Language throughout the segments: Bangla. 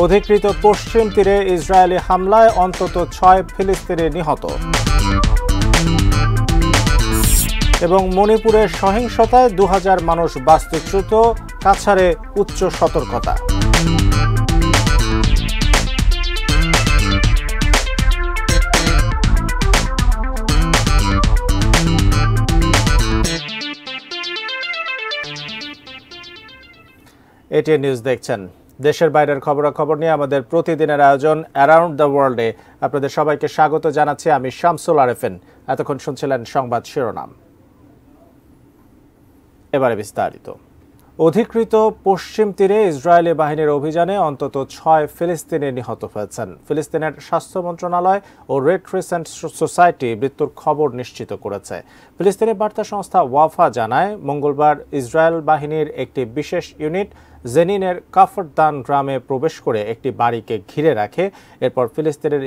অধিকৃত পশ্চিম তীরে ইসরায়েলি হামলায় অন্তত ৬ ফিলিস্তিনি নিহত। এবং মণিপুরের সহিংসতায় ২০০০ মানুষ বাস্তুচ্যুত, কাছাড়ে উচ্চ সতর্কতা। এটিএন নিউজ দেখছেন। দেশের বাইরের খবরাখবর নিয়ে আমাদের প্রতিদিনের আয়োজন অ্যারাউন্ড দ্য ওয়ার্ল্ডে আপনাদের সবাইকে স্বাগত জানাচ্ছি। আমি শামসুল আরেফিন। এতক্ষণ শুনছিলেন সংবাদ শিরোনাম, এবারে বিস্তারিত। অধিকৃত পশ্চিম তীরে ইসরায়েলি বাহিনীর অভিযানে অন্তত ৬ ফিলিস্তিনি নিহত হয়েছেন। ফিলিস্তিনের স্বাস্থ্য মন্ত্রণালয় ও রেড ক্রিসেন্ট সোসাইটি মৃত্যুর খবর নিশ্চিত করেছে। ফিলিস্তিনি বার্তা সংস্থা ওয়াফা জানায়, মঙ্গলবার ইসরায়েল বাহিনীর একটি বিশেষ ইউনিট জেনিনের কাফরদান গ্রামে প্রবেশ করে একটি বাড়িকে ঘিরে রাখে। এরপর ফিলিস্তিনের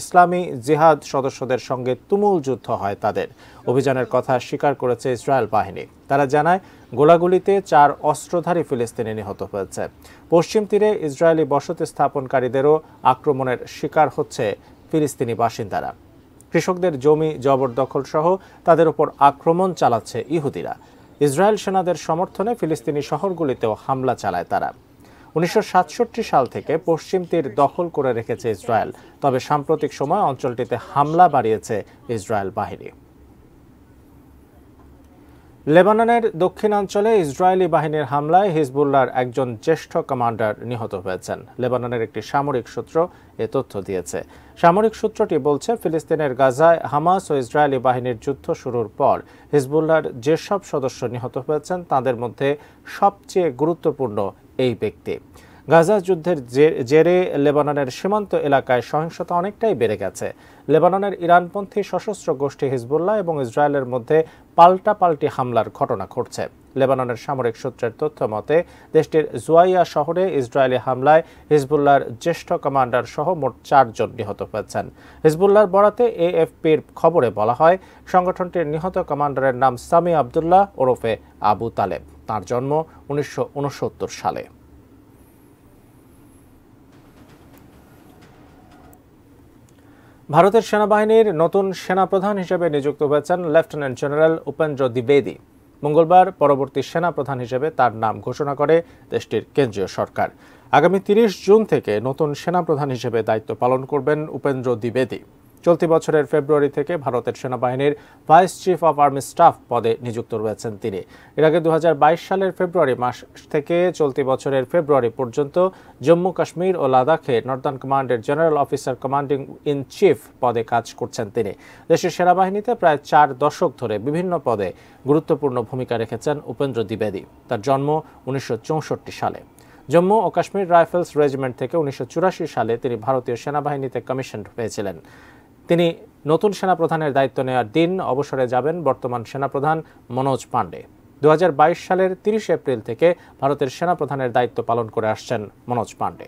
ইসলামী জিহাদ সদস্যদের সঙ্গে তুমুল যুদ্ধ হয় তাদের। অভিযানের কথা স্বীকার করেছে ইসরায়েল বাহিনী। তারা জানায়, গোলাগুলিতে ৪ অস্ত্রধারী ফিলিস্তিনি নিহত হয়েছে। পশ্চিম তীরে ইসরায়েলি বসতি স্থাপনকারীদেরও আক্রমণের শিকার হচ্ছে ফিলিস্তিনি বাসিন্দারা। কৃষকদের জমি জবরদখল সহ তাদের উপর আক্রমণ চালাচ্ছে ইহুদিরা। ইসরায়েল সেনাদের সমর্থনে ফিলিস্তিনি শহরগুলিতেও হামলা চালায় তারা। ১৯৬৭ সাল থেকে পশ্চিম তীর দখল করে রেখেছে ইসরায়েল, তবে সাম্প্রতিক সময় অঞ্চলটিতে হামলা বাড়িয়েছে ইসরায়েল বাহিনী। লেবাননের দক্ষিণাঞ্চলে ইসরায়েলি বাহিনীর হামলায় হিজবুল্লাহর একজন জ্যেষ্ঠ কমান্ডার নিহত হয়েছেন। লেবাননের একটি সামরিক সূত্র এ তথ্য দিয়েছে। সামরিক সূত্রটি বলছে, ফিলিস্তিনের গাজায় হামাস ও ইসরায়েলি বাহিনীর যুদ্ধ শুরুর পর হিজবুল্লাহর যেসব সদস্য নিহত হয়েছেন তাদের মধ্যে সবচেয়ে গুরুত্বপূর্ণ এই ব্যক্তি। গাজা যুদ্ধের জেরে লেবাননের সীমান্ত এলাকায় সহিংসতা অনেকটাই বেড়ে গেছে। লেবাননের ইরানপন্থী সশস্ত্র গোষ্ঠী হিজবুল্লাহ এবং ইসরায়েলের মধ্যে পাল্টাপাল্টি হামলার ঘটনা ঘটছে। লেবাননের সামরিক সূত্রের তথ্য মতে, দেশটির জুয়াইয়া শহরে ইসরায়েলি হামলায় হিজবুল্লাহর জ্যেষ্ঠ কমান্ডার সহ মোট ৪ জন নিহত হয়েছেন। হিজবুল্লাহর বরাতে এএফপির খবরে বলা হয়, সংগঠনটির নিহত কমান্ডারের নাম সামি আবদুল্লাহ ওরফে আবু তালেব। তাঁর জন্ম ১৯৬৯ সালে। ভারতের সেনাবাহিনীর নতুন সেনাপ্রধান হিসেবে নিযুক্ত হয়েছেন লেফটেন্যান্ট জেনারেল উপেন্দ্র দ্বিবেদী। মঙ্গলবার পরবর্তী সেনাপ্রধান হিসেবে তার নাম ঘোষণা করে দেশটির কেন্দ্রীয় সরকার। আগামী ৩০ জুন থেকে নতুন সেনাপ্রধান হিসেবে দায়িত্ব পালন করবেন উপেন্দ্র দ্বিবেদী। চলতি বছরের ফেব্রুয়ারি থেকে ভারতের সেনাবাহিনীর vice chief of army staff পদে নিযুক্ত রয়েছেন তিনি। এর আগে ২০২২ সালের ফেব্রুয়ারি মাস থেকে চলতি বছরের ফেব্রুয়ারি পর্যন্ত জম্মু কাশ্মীর ও লাদাখে নর্দার্ন কমান্ডের general officer commanding in chief পদে কাজ করছেন তিনি। দেশের সেনাবাহিনীতে প্রায় ৪ দশক ধরে বিভিন্ন পদে গুরুত্বপূর্ণ ভূমিকা রেখেছেন উপেন্দ্র দ্বিবেদী। তার জন্ম ১৯৬৪ সালে। জম্মু ও কাশ্মীর রাইফেলস রেজিমেন্ট থেকে ১৯৮৪ সালে তিনি ভারতীয় সেনাবাহিনীতে কমিশন হয়েছিলেন। তিনি নতুন সেনাপ্রধানের দায়িত্ব নেওয়ার দিন অবসরে যাবেন বর্তমান সেনাপ্রধান মনোজ পাণ্ডে। ২০২২ সালের ৩০ এপ্রিল থেকে ভারতের সেনাপ্রধানের দায়িত্ব পালন করে আসছেন মনোজ পাণ্ডে।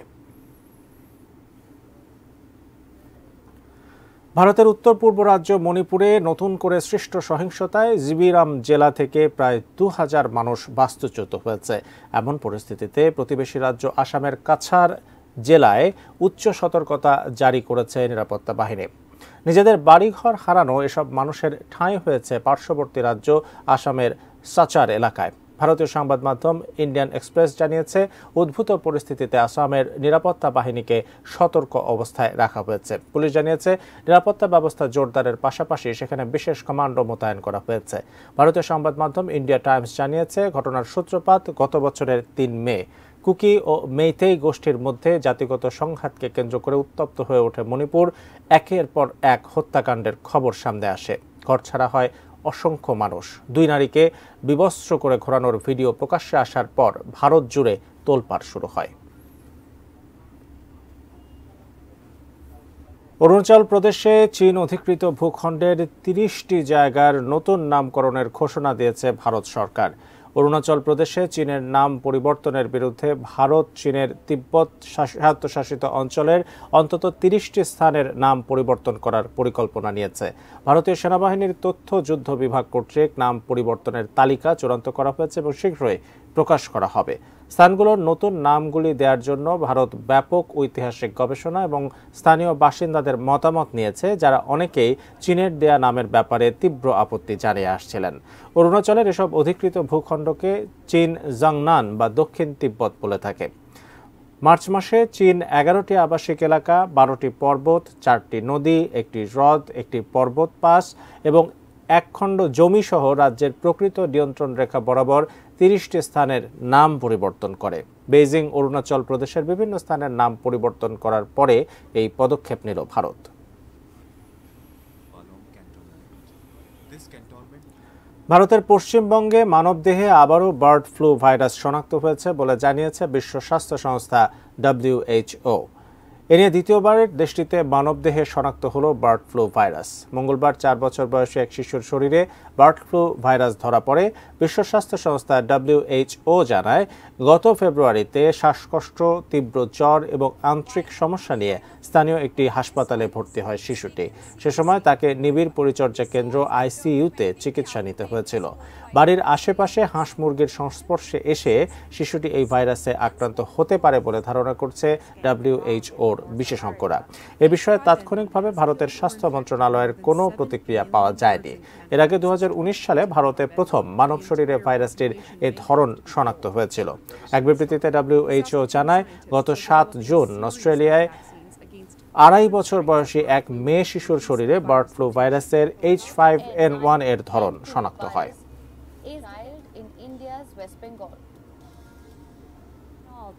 ভারতের উত্তর পূর্ব রাজ্য মণিপুরে নতুন করে সৃষ্ট সহিংসতায় জিবিরাম জেলা থেকে প্রায় ২০০০ মানুষ বাস্তুচ্যুত হয়েছে। এমন পরিস্থিতিতে প্রতিবেশী রাজ্য আসামের কাছাড় জেলায় উচ্চ সতর্কতা জারি করেছে নিরাপত্তা বাহিনী। নিজেদের বাড়িঘর হারানো এসব মানুষের ঠাঁই হয়েছে পার্শ্ববর্তী রাজ্য আসামের সাচার এলাকায়। ভারতীয় সংবাদ মাধ্যম ইন্ডিয়ান এক্সপ্রেস জানিয়েছে, উদ্ভূত পরিস্থিতিতে আসামের নিরাপত্তা বাহিনীকে সতর্ক অবস্থায় রাখা হয়েছে। পুলিশ জানিয়েছে, নিরাপত্তা ব্যবস্থা জোরদারের পাশাপাশি সেখানে বিশেষ কমান্ডো মোতায়েন করা হয়েছে। ভারতীয় সংবাদ মাধ্যম ইন্ডিয়া টাইমস জানিয়েছে, ঘটনার সূত্রপাত গত বছরের ৩ মে। কুকি ও মেইতেই গোষ্ঠীর মধ্যে জাতিগত সংঘাতকে কেন্দ্র করে উত্তপ্ত হয়ে ওঠে মণিপুর। একের পর এক হত্যাকাণ্ডের খবর সামনে আসে। ঘরছাড়া হয় অসংখ্য মানুষ। ২ নারীকে বিবস্ত্র করে ঘোরানোর ভিডিও প্রকাশ্যে আসার পর ভারত জুড়ে তোলপাড় শুরু হয়। অরুণাচল প্রদেশে চীন অধিকৃত ভূখণ্ডের ৩০টি জায়গার নতুন নামকরণের ঘোষণা দিয়েছে ভারত সরকার। অরুণাচল প্রদেশে চীনের নাম পরিবর্তনের বিরুদ্ধে ভারত চীনের তিব্বত স্বায়ত্তশাসিত অঞ্চলের অন্তত ৩০টি স্থানের নাম পরিবর্তন করার পরিকল্পনা নিয়েছে। ভারতীয় সেনাবাহিনীর তথ্য যুদ্ধ বিভাগ কর্তৃক নাম পরিবর্তনের তালিকা চূড়ান্ত করা হয়েছে এবং শীঘ্রই প্রকাশ করা হবে। স্থানগুলোর নতুন নামগুলি দেওয়ার জন্য ভারত ব্যাপক ঐতিহাসিক গবেষণা এবং স্থানীয় বাসিন্দাদের মতামত নিয়েছে, যারা অনেকেই চীনের দেয়া নামের ব্যাপারে তীব্র আপত্তি জানিয়ে আসছিলেন। অরুণাচলের এসব অধিকৃত ভূখণ্ডকে চীন জাংনান বা দক্ষিণ তিব্বত বলে থাকে। মার্চ মাসে চীন 11টি আবাসিক এলাকা, 12টি পর্বত, 4টি নদী, একটি হ্রদ, একটি পর্বত পাস এবং এক খণ্ড জমি সহ রাজ্যের প্রকৃত নিয়ন্ত্রণ রেখা বরাবর 30টি স্থানের নাম পরিবর্তন করে। বেইজিং অরুণাচল প্রদেশের বিভিন্ন স্থানের নাম পরিবর্তন করার পরে এই পদক্ষেপ নিল ভারত। ভারতের পশ্চিমবঙ্গে মানবদেহে আবারও বার্ড ফ্লু ভাইরাস শনাক্ত হয়েছে বলে জানিয়েছে বিশ্ব স্বাস্থ্য সংস্থা WHO। এ নিয়ে দ্বিতীয়বারের দেশটিতে মানবদেহে শনাক্ত হলো বার্ড ফ্লু ভাইরাস। মঙ্গলবার 4 বছর বয়সী এক শিশুর শরীরে বার্ড ফ্লু ভাইরাস ধরা পড়ে। বিশ্ব স্বাস্থ্য সংস্থা WHO জানায়, গত ফেব্রুয়ারিতে শ্বাসকষ্ট, তীব্র জ্বর এবং আন্ত্রিক সমস্যা নিয়ে স্থানীয় একটি হাসপাতালে ভর্তি হয় শিশুটি। সে সময় তাকে নিবিড় পরিচর্যা কেন্দ্র ICUতে চিকিৎসা নিতে হয়েছিল। বাড়ির আশেপাশে হাঁস মুরগির সংস্পর্শে এসে শিশুটি এই ভাইরাসে আক্রান্ত হতে পারে বলে ধারণা করছে WHOর বিশেষজ্ঞরা। এ বিষয়ে তাৎক্ষণিকভাবে ভারতের স্বাস্থ্য মন্ত্রণালয়ের কোনো প্রতিক্রিয়া পাওয়া যায়নি। এর আগে 2019 সালে ভারতে প্রথম মানব শরীরে ভাইরাসটির এ ধরন শনাক্ত হয়েছিল। এক বিবৃতিতে WHO জানায়, গত 7 জুন অস্ট্রেলিয়ায় 2.5 বছর বয়সী এক মেয়ে শিশুর শরীরে বার্ড ফ্লু ভাইরাসের H5N1 এর ধরন শনাক্ত হয়।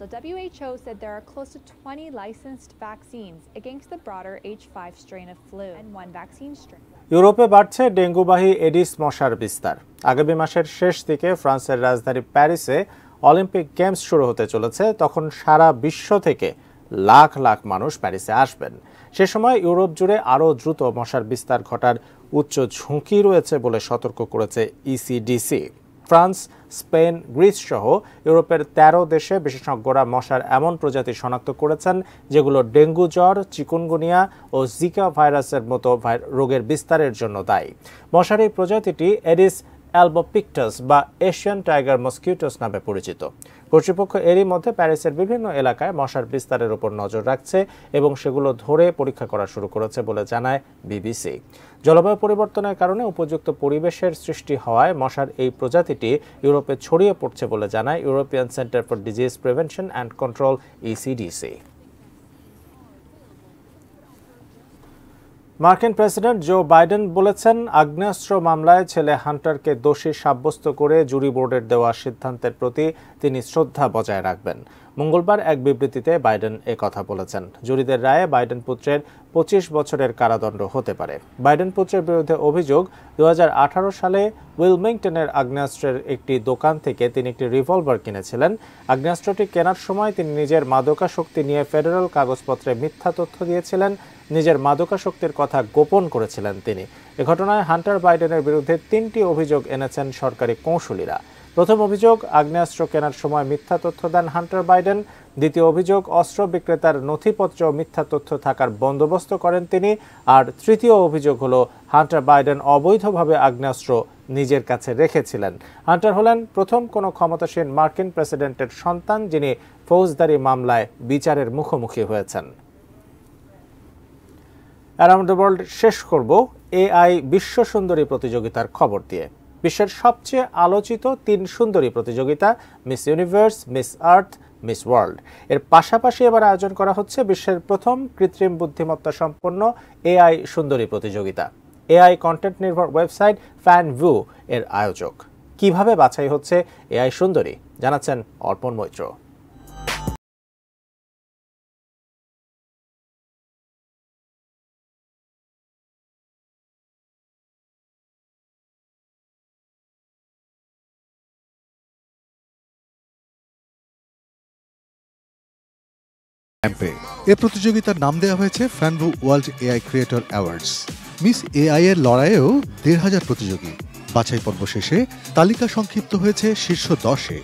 The WHO said there are close to 20 licensed vaccines against the broader H5 strain of flu and one vaccine strain. ইউরোপে বাড়ছে ডেঙ্গুবাহী এডিস মশার বিস্তার। আগামী মাসের শেষ দিকে ফ্রান্সের রাজধানী প্যারিসে অলিম্পিক গেমস শুরু হতে চলেছে। তখন সারা বিশ্ব থেকে লাখ লাখ মানুষ প্যারিসে আসবেন। সে সময় ইউরোপ জুড়ে আরও দ্রুত মশার বিস্তার ঘটার উচ্চ ঝুঁকি রয়েছে বলে সতর্ক করেছে ECDC। ফ্রান্স, স্পেন, গ্রিস সহ ইউরোপের 13 দেশে বিশেষজ্ঞরা মশার এমন প্রজাতি শনাক্ত করেছেন যেগুলো ডেঙ্গু জ্বর, চিকুনগুনিয়া ও জিকা ভাইরাসের মতো রোগের বিস্তারের জন্য দায়ী। মশার এই প্রজাতিটি এডিস অ্যালবোপিক্টাস বা এশিয়ান টাইগার মসকিউটোস নামে পরিচিত। কর্তৃপক্ষ এরই মধ্যে প্যারিসের বিভিন্ন এলাকায় মশার বিস্তারের উপর নজর রাখছে এবং সেগুলো ধরে পরীক্ষা করা শুরু করেছে বলে জানায় BBC। জলবায়ু পরিবর্তনের কারণে উপযুক্ত পরিবেশের সৃষ্টি হওয়ায় মশার এই প্রজাতিটি ইউরোপে ছড়িয়ে পড়ছে বলে জানায় European centre for disease prevention and control ECDC। মার্কিন প্রেসিডেন্ট জো বাইডেন বলেছেন, আগ্নেয়াস্ত্র মামলায় ছেলে হান্টারকে দোষী সাব্যস্ত করে জুরি বোর্ডের দেওয়া সিদ্ধান্তের প্রতি তিনি শ্রদ্ধা বজায় রাখবেন। মঙ্গলবার এক বিবৃতিতে বাইডেন কথা বলেছেন। জুরিদের রায়ে বাইডেন পুত্রের 25 বছরের কারাদণ্ড হতে পারে। বাইডেন পুত্রের বিরুদ্ধে অভিযোগ, 2018 সালে উইলমিংটনের আগ্নেয়াস্ত্রের একটি দোকান থেকে তিনি একটি রিভলভার কিনেছিলেন। আগ্নেয়াস্ত্রটি কেনার সময় তিনি নিজের মাদকাসক্তি নিয়ে ফেডারেল কাগজপত্রে মিথ্যা তথ্য দিয়েছিলেন। নিজের মাদকাসক্তির কথা গোপন করেছিলেন তিনি। এ ঘটনায় হান্টার বাইডেনের বিরুদ্ধে 3টি অভিযোগ এনেছেন সরকারি কৌঁসুলিরা। প্রথম অভিযোগ, আগ্নেয়াস্ত্র কেনার সময় মিথ্যা তথ্য দেন হান্টার বাইডেন। দ্বিতীয় অভিযোগ, অস্ত্র বিক্রেতার নথিপত্র মিথ্যা তথ্য থাকার বন্দোবস্ত করেন তিনি। আর তৃতীয় অভিযোগ হলো, হান্টার বাইডেন অবৈধভাবে আগ্নেয়াস্ত্র নিজের কাছে রেখেছিলেন। হান্টার হলেন প্রথম কোনো ক্ষমতাসীন মার্কিন প্রেসিডেন্টের সন্তান যিনি ফৌজদারি মামলায় বিচারের মুখোমুখি হয়েছেন। অ্যারাউন্ড দ্য ওয়ার্ল্ড শেষ করব AI বিশ্ব সুন্দরী প্রতিযোগিতার খবর দিয়ে। বিশ্বের সবচেয়ে আলোচিত 3 সুন্দরী প্রতিযোগিতা মিস ইউনিভার্স, মিস আর্থ, মিস ওয়ার্ল্ড এর পাশাপাশি এবার আয়োজন করা হচ্ছে বিশ্বের প্রথম কৃত্রিম বুদ্ধিমত্তা সম্পন্ন AI সুন্দরী প্রতিযোগিতা। AI কন্টেন্ট নির্ভর ওয়েবসাইট FanView এর আয়োজক। কিভাবে বাছাই হচ্ছে AI সুন্দরী, জানাচ্ছেন অর্পণ মৈত্র। এ প্রতিযোগিতার নাম দেওয়া হয়েছে FanView world AI creator awards. Miss AI এর লড়াইয়েও 1,500 প্রতিযোগী। বাছাই পর্ব শেষে তালিকা সংক্ষিপ্ত হয়েছে শীর্ষ 10-এ।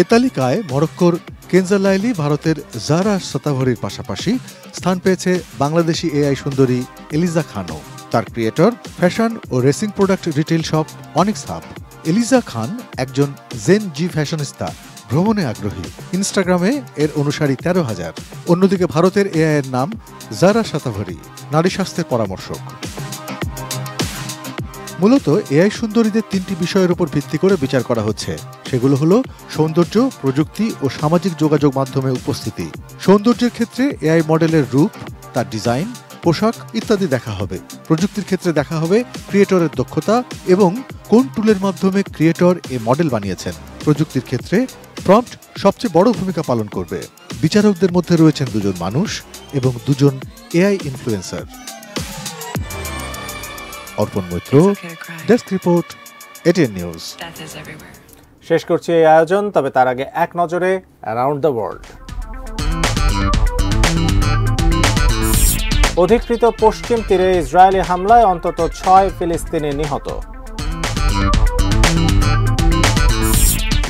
এ তালিকায় মরক্কোর কেনজা লাইলি, ভারতের জারা সতাভরির পাশাপাশি স্থান পেয়েছে বাংলাদেশি AI সুন্দরী এলিজা খানও। তার ক্রিয়েটর, ফ্যাশন ও racing product retail shop Onyx hub. Eliza Khan একজন জেন জি ফ্যাশনিস্তা, ভ্রমণে আগ্রহী। ইনস্টাগ্রামে এর অনুসারী 13,000। অন্যদিকে ভারতের এআই এর নাম জারা শাতাভারি, নারী স্বাস্থ্যের পরামর্শক। মূলত এআই সুন্দরীদের 3টি বিষয়ের উপর ভিত্তি করে বিচার করা হচ্ছে। সেগুলো হলো সৌন্দর্য, প্রযুক্তি ও সামাজিক যোগাযোগ মাধ্যমে উপস্থিতি। সৌন্দর্যের ক্ষেত্রে এআই মডেলের রূপ, তার ডিজাইন, পোশাক ইত্যাদি দেখা হবে। প্রযুক্তির ক্ষেত্রে দেখা হবে ক্রিয়েটরের দক্ষতা এবং কোন টুলের মাধ্যমে ক্রিয়েটর এ মডেল বানিয়েছেন। প্রযুক্তির ক্ষেত্রে প্রম্পট সবচেয়ে বড় ভূমিকা পালন করবে। বিচারকদের মধ্যে রয়েছেন 2জন মানুষ এবং 2জন AI influencer. Arpan Maitra, desk report, ATN news. শেষ করছি এই আয়োজন, তবে তার আগে এক নজরে অ্যারাউন্ড দ্য ওয়ার্ল্ড। অধিকৃত পশ্চিম তীরে ইসরায়েলি হামলায় অন্তত 6 ফিলিস্তিনি নিহত।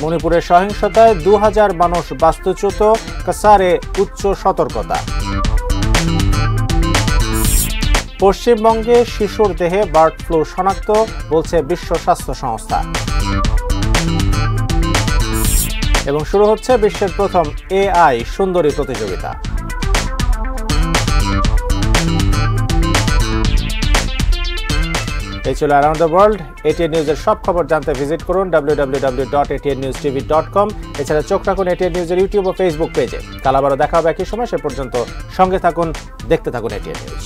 মণিপুরের সহিংসতায় 2000 মানুষ বাস্তুচ্যুত, কাসারে উচ্চ সতর্কতা। পশ্চিমবঙ্গে শিশুর দেহে বার্ড ফ্লু শনাক্ত, বলছে বিশ্ব স্বাস্থ্য সংস্থা। এবং শুরু হচ্ছে বিশ্বের প্রথম এআই সুন্দরী প্রতিযোগিতা। এই ছিল অ্যারাউন্ড দ্য ওয়ার্ল্ড। এটিএন নিউজের সব খবর জানতে ভিজিট করুন www.atnnewstv.com। এছাড়া চোখ রাখুন এটিএন নিউজের ইউটিউব ও ফেসবুক পেজে। কাল আবারও দেখা হবে একই সময়। সে পর্যন্ত সঙ্গে থাকুন, দেখতে থাকুন এটিএন নিউজ।